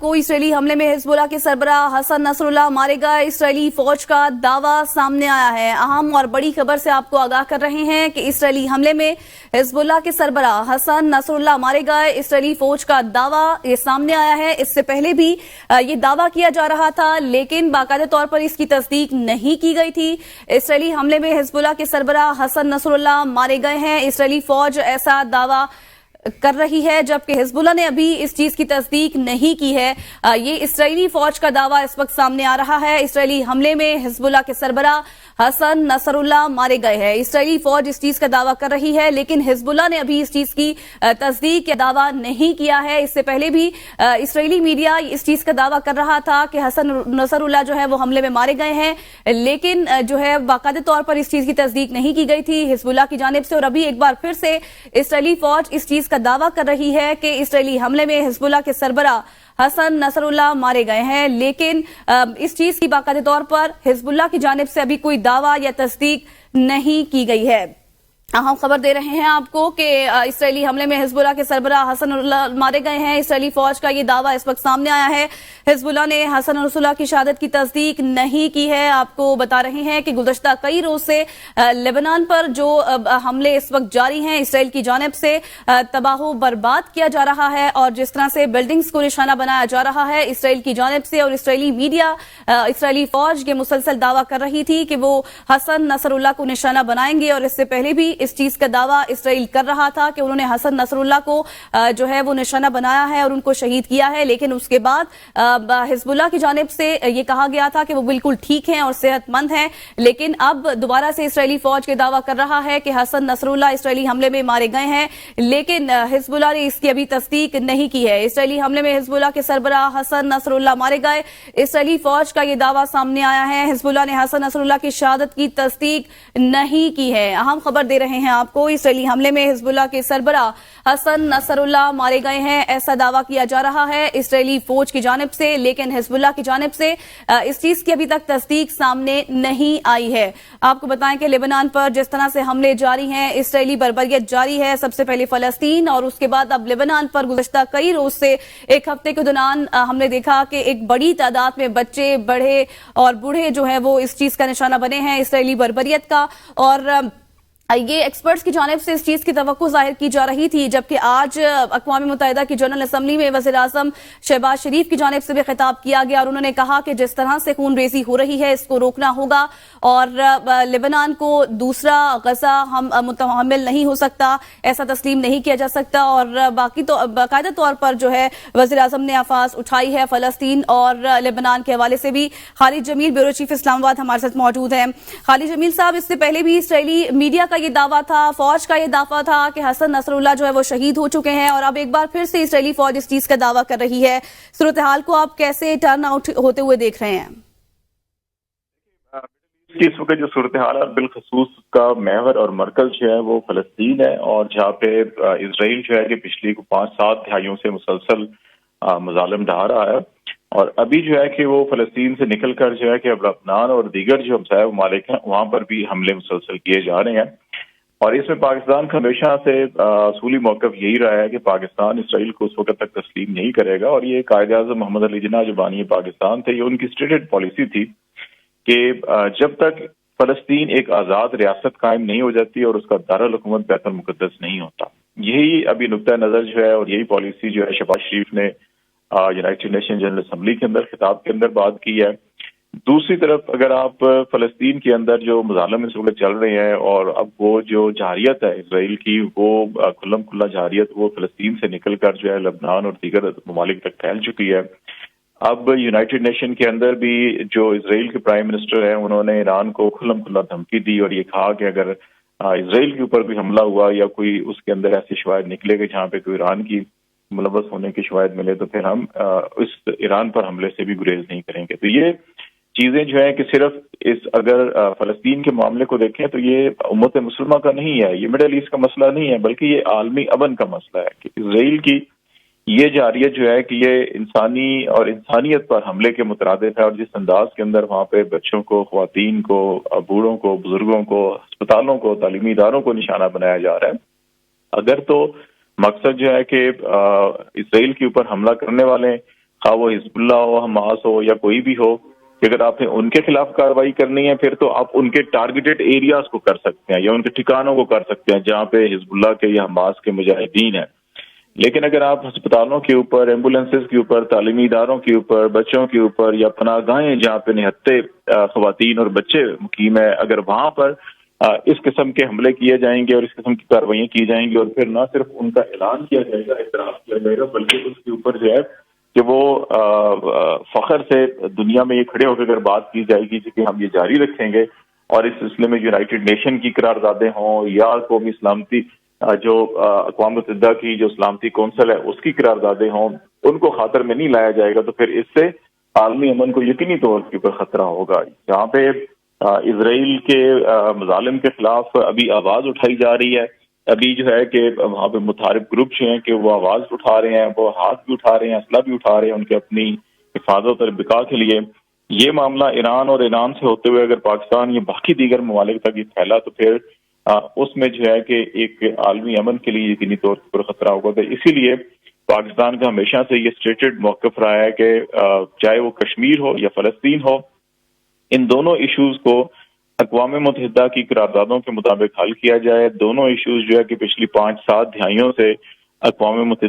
कोई इसराइली हमले में हिजबुल्लाह के सरबराह हसन नसरुल्लाह मारे गए, इसराइली फौज का दावा सामने आया है। अहम और बड़ी खबर से आपको आगाह कर रहे हैं कि इसराइली हमले में हिजबुल्लाह के सरबराह हसन नसरुल्लाह मारे गए, इसराइली फौज का दावा ये सामने आया है। इससे पहले भी ये दावा किया जा रहा था, लेकिन बाकायदा तौर पर इसकी तस्दीक नहीं की गई थी। इसराइली हमले में हिजबुल्लाह के सरबराह हसन नसरुल्लाह मारे गए हैं, इसराइली फौज ऐसा दावा कर रही है, जबकि हिजबुल्लाह ने अभी इस चीज की तस्दीक नहीं की है। ये इसराइली फौज का दावा इस वक्त सामने आ रहा है। इसराइली हमले में हिजबुल्लाह के सरबराह हसन नसरुल्लाह मारे गए हैं। इसराइली फौज इस चीज का दावा कर रही है, लेकिन हिजबुल्लाह ने अभी इस चीज की तस्दीक या दावा नहीं किया है। इससे पहले भी इसराइली मीडिया इस चीज का दावा कर रहा था कि हसन नसरुल्लाह जो है वो हमले में मारे गए हैं, लेकिन जो है बाकायदा तौर पर इस चीज की तस्दीक नहीं की गई थी हिजबुल्लाह की जानिब से। और अभी एक बार फिर से इसराइली फौज इस चीज का दावा कर रही है कि इसराइली हमले में हिजबुल्लाह के सरबराह हसन नसरुल्लाह मारे गए हैं, लेकिन इस चीज की बाकायदा तौर पर हिजबुल्लाह की जानिब से अभी कोई दावा या तस्दीक नहीं की गई है। हम खबर दे रहे हैं आपको कि इसराइली हमले में हिजबुल्लाह के सरबराह हसन नसरुल्लाह मारे गए हैं। इसराइली फौज का ये दावा इस वक्त सामने आया है। हिजबुल्लाह ने हसन नसरुल्लाह की शहादत की तस्दीक नहीं की है। आपको बता रहे हैं कि गुज़श्ता कई रोज से लेबनान पर जो हमले इस वक्त जारी हैं, इसराइल की जानिब से तबाह बर्बाद किया जा रहा है और जिस तरह से बिल्डिंग्स को निशाना बनाया जा रहा है इसराइल की जानिब से, और इसराइली मीडिया इसराइली फौज ये मुसलसल दावा कर रही थी कि वो हसन नसरुल्लाह को निशाना बनाएंगे। और इससे पहले भी इस चीज का दावा इसराइल कर रहा था कि उन्होंने हसन नसरुल्लाह को जो है वो निशाना बनाया है और उनको शहीद किया है, लेकिन उसके बाद हिजबुल्लाह की जानिब से ये कहा गया था कि वो बिल्कुल ठीक हैं और सेहतमंद हैं। लेकिन अब दोबारा से इसराइली फौज के दावा कर रहा है कि हसन नसरुल्लाह इसराइली हमले में मारे गए हैं, लेकिन हिजबुल्लाह ने इसकी अभी तस्दीक नहीं की है। इसराइली हमले में हिजबुल्लाह के सरबराह हसन नसरुल्लाह मारे गए, इसराइली फौज का ये दावा सामने आया है। हिजबुल्लाह ने हसन नसरुल्लाह की शहादत की तस्दीक नहीं की है। अहम खबर दे रहे हैं आपको, इसराइली हमले में हिजबुल्लाह के सरबराह हसन नसरुल्लाह मारे गए हैं, ऐसा दावा किया जा रहा है इसराइली फौज की जानिब से, लेकिन हिजबुल्लाह की जानिब से इस चीज की अभी तक तस्दीक सामने नहीं आई है। आपको बताएं कि लेबनान पर जिस तरह से हमले जारी हैं, इसराइली बर्बरियत जारी है, सबसे पहले फलस्तीन और उसके बाद अब लेबनान पर गुज़श्ता कई रोज से एक हफ्ते के दौरान हमने देखा कि एक बड़ी तादाद में बच्चे, बड़े और बूढ़े जो है वो इस चीज का निशाना बने हैं इसराइली बर्बरियत का। और ये एक्सपर्ट्स की जानिब से इस चीज की तवक्को जाहिर की जा रही थी, जबकि आज अक़वाम मुत्तहिदा की जनरल असम्बली में वज़ीर आज़म शहबाज शरीफ की जानिब से भी खिताब किया गया और उन्होंने कहा कि जिस तरह से खून रेजी हो रही है इसको रोकना होगा और लेबनान को दूसरा गजा हम मुतहम्मिल नहीं हो सकता, ऐसा तस्लीम नहीं किया जा सकता। और बाकी तो बाकायदा तौर पर जो है वज़ीर आज़म ने आवाज़ उठाई है फ़लस्तीन और लेबनान के हवाले से भी। खालिद जमील ब्यूरो चीफ इस्लामाबाद हमारे साथ मौजूद हैं। खालिद जमील साहब, इससे पहले भी इसराइली मीडिया का ये दावा था, फौज का ये दावा था कि हसन नसरुल्लाह जो है वो शहीद हो चुके हैं, और अब एक बार फिर से इसराइली फौज इस चीज का दावा कर रही है। सूरत हाल को आप कैसे टर्न आउट होते हुए देख रहे हैं? इस वक्त जो सूरत हाल है बिलखसूस का महवर और मरकज जो है वो फलस्तीन है, और जहाँ पे इसराइल जो है कि पिछली 5-7 दहाइयों से मुसलसल मजालिम ढा रहा है, और अभी जो है कि वो फलस्तीन से निकल कर जो है कि अब लबनान और दीगर जो हमसाया ममालिक हैं वहां पर भी हमले मुसलसल किए जा रहे हैं। और इसमें पाकिस्तान का हमेशा से असूली मौक़िफ़ यही रहा है कि पाकिस्तान इसराइल को उस वक्त तक तस्लीम नहीं करेगा, और ये कायद-ए-आज़म मोहम्मद अली जिन्ना जो बानी पाकिस्तान थे, ये उनकी स्टेटेड पॉलिसी थी कि जब तक फलस्तीन एक आज़ाद रियासत कायम नहीं हो जाती और उसका दारुल हुकूमत बैतुल मुक़द्दस नहीं होता, यही अभी नुक्ता नज़र जो है और यही पॉलिसी जो है शहबाज शरीफ ने यूनाइटेड नेशन जनरल असम्बली के अंदर खिताब के अंदर बात की है। दूसरी तरफ अगर आप फलस्तीन के अंदर जो मजालिम इस वक्त चल रहे हैं, और अब वो जो जारियत है इसराइल की, वो खुल्लम खुल्ला जारियत वो फलस्तीन से निकल कर जो है लबनान और दीगर ममालिक तक फैल चुकी है। अब यूनाइटेड नेशन के अंदर भी जो इसराइल के प्राइम मिनिस्टर हैं उन्होंने ईरान को खुल्लम खुल्ला धमकी दी और ये कहा कि अगर इसराइल के ऊपर कोई हमला हुआ या कोई उसके अंदर ऐसी शवायद निकलेगा जहाँ पे कोई ईरान की मुलव्वस होने की शवायद मिले, तो फिर हम इस ईरान पर हमले से भी गुरेज नहीं करेंगे। तो ये चीजें जो है कि सिर्फ इस अगर फलस्तीन के मामले को देखें तो ये उम्मत मुसलमा का नहीं है, ये मिडल ईस्ट का मसला नहीं है, बल्कि ये आलमी अमन का मसला है कि इसराइल की ये जारियत जो है कि ये इंसानी और इंसानियत पर हमले के मुतरादिफ है, और जिस अंदाज के अंदर वहाँ पे बच्चों को, ख्वातीन को, बूढ़ों को, बुजुर्गों को, अस्पतालों को, तालीमी इदारों को निशाना बनाया जा रहा है, अगर तो मकसद जो है कि इसराइल के ऊपर हमला करने वाले خواہ وہ حزب اللہ ہو، حماس ہو یا کوئی بھی ہو، کہ اگر آپ نے ان کے خلاف کارروائی کرنی ہے پھر تو آپ ان کے ٹارگیٹڈ ایریاز کو کر سکتے ہیں یا ان کے ٹھکانوں کو کر سکتے ہیں جہاں پہ حزب اللہ کے یا حماس کے مجاہدین ہیں. لیکن اگر آپ ہسپتالوں کے اوپر، ایمبولینسز کے اوپر، تعلیمی اداروں کے اوپر، بچوں کے اوپر یا پناہ گاہیں جہاں پہ نہتے خواتین اور بچے مقیم ہیں، اگر وہاں پر اس قسم کے حملے کیے جائیں گے اور اس قسم کی کارروائیاں کی جائیں گی اور پھر نہ صرف ان کا اعلان کیا جائے گا، اعتراف کیا جائے گا، بلکہ اس کے اوپر جو ہے کہ وہ فخر سے دنیا میں یہ کھڑے ہو کے اگر بات کی جائے گی کہ ہم یہ جاری رکھیں گے اور اس سلسلے میں یونائٹڈ نیشن کی قراردادیں ہوں یا قومی سلامتی جو اقوام متحدہ کی جو سلامتی کونسل ہے اس کی قراردادیں ہوں، ان کو خاطر میں نہیں لایا جائے گا تو پھر اس سے عالمی امن کو یقینی طور پر خطرہ ہوگا. یہاں پہ اسرائیل کے مظالم کے خلاف ابھی آواز اٹھائی جا رہی ہے. ابھی جو ہے کہ وہاں پہ متحارب گروپ جو ہیں کہ وہ آواز اٹھا رہے ہیں، وہ ہاتھ بھی اٹھا رہے ہیں، اسلحہ بھی اٹھا رہے ہیں ان کے اپنی حفاظت اور بقا کے لیے. یہ معاملہ ایران اور ایران سے ہوتے ہوئے اگر پاکستان یا باقی دیگر ممالک تک یہ پھیلا تو پھر اس میں جو ہے کہ ایک عالمی امن کے لیے یقینی طور پر خطرہ ہوگا. تو اسی لیے پاکستان کا ہمیشہ سے یہ اسٹیٹڈ موقف رہا ہے کہ چاہے وہ کشمیر ہو یا فلسطین ہو، ان دونوں ایشوز کو اقوام متحدہ کی قراردادوں کے مطابق حل کیا جائے. دونوں ایشوز جو ہے کہ پچھلی 5-7 دہائیوں سے اقوام متحدہ